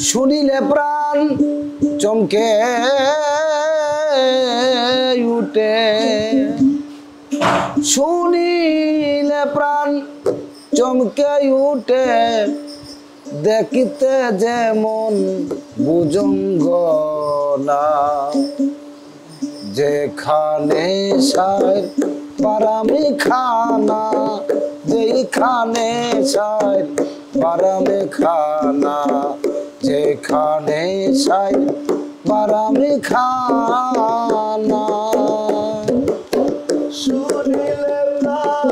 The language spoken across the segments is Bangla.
শুনিলে প্রাণ চমকে উঠে, শুনিলে প্রাণ চমকে উঠে, দেখিতে যেমন বুজঙ্গনা, যেখানে সার বারামে খানা, যেখানে সার বারামে খানা, যেখানে সার বারামে খানা। শুনিলে প্রাণ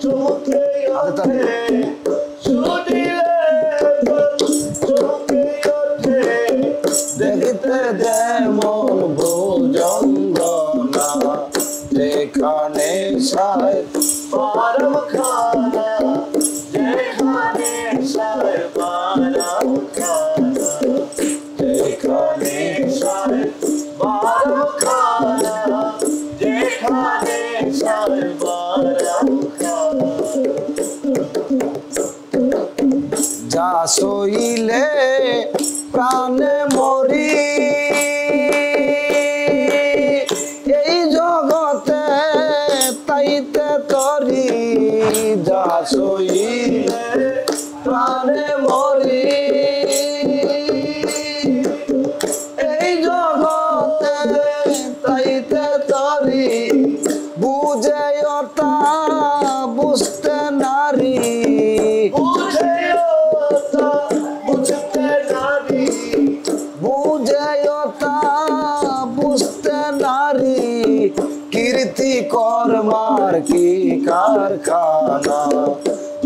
চমকে ওঠে, শুনিলে প্রাণ চমকে ওঠে, দেখিতে যেমন ভুজঙ্গনা, যেখানে সার বারাম খানা, যেখানে সার বারাম খানা, যেখানে সার বারাম খানা, যেখানে সার বারাম খানা। যা সইলে প্রাণে মরি, এই জগতে তাইতে তরি, যা সইলে প্রাণে মরি, এই জগতে তাইতে তরি, বুঝে ওটা বুঝতে নারী, বুঝে ওটা বুঝতে নারী, বুঝে ওটা বুঝতে নারী, কীর্তি কর্মার কি কারখানা,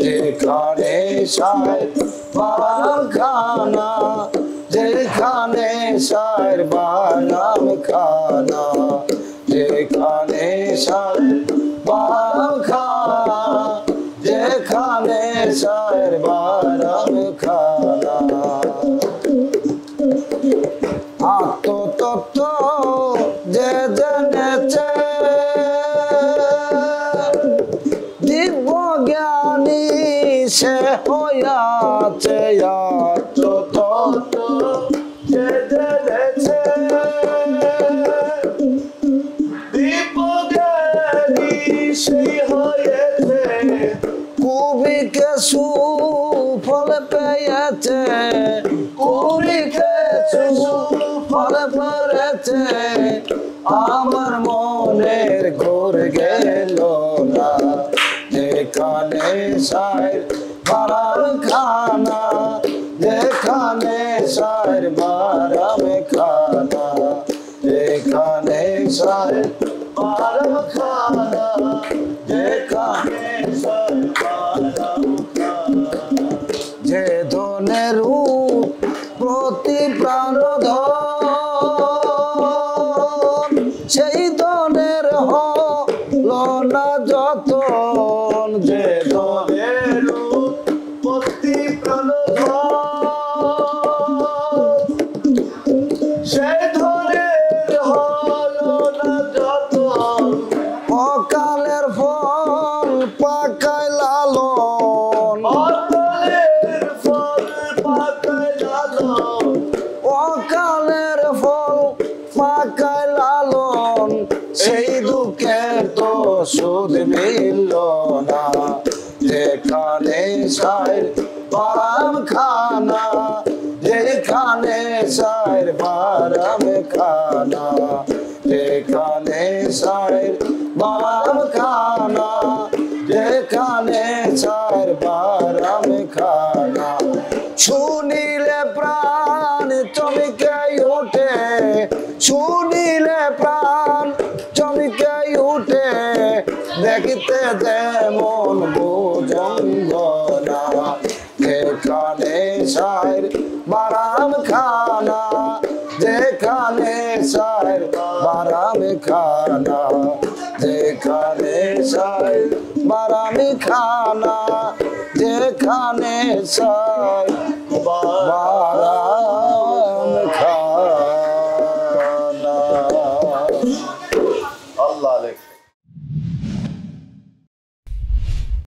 যেখানে সার বারাম খানা, যেখানে সার বারাম খানা, যেখানে সার বারাম খানা, যেখানে সার বারাম খানা। আত্মতত্ত্ব যে জেনেছে, দিব্য জ্ঞানী সে হইয়াছে, আত্মতত্ত্ব যে জেনেছে, দিব্যজ্ঞানী সেই হয়েছে, কুবিকে সুফল পেয়েছে, কুবিকে সুফল পেয়েছে, আমার মনের ঘোর গেল না, যেখানে সার বারাম খানা, যেখানে সার বারাম খানা, যেখানে সার বারাম খানা, যেখানে সার বারাম খানা। যে ধনের প্রতি প্রাণধন, সেই ধনের হল না যতন, যে ধনের প্রতি প্রাণধন, সে ধনের হলো না যতন, অকালের ফল পাকায় লালন, অকালের ফল পাকায় লালন, অকালের ফল পাকায় লালন, সেই দুঃখের তো সুদ মিলল না, যেখানে সার বারাম খানা, যেখানে সার বারাম খানা, যেখানে সার বারাম খানা, যেখানে সার বারাম খানা। শুনিলে প্রাণ চমকে ওঠে, শুনিলে প্রাণ চমকে উঠে, দেখিতে যেমন বুজঙ্গনা, যেখানে সার বারাম খানা, যেখানে সার বারাম খানা, যেখানে সার বারাম খানা, যেখানে সার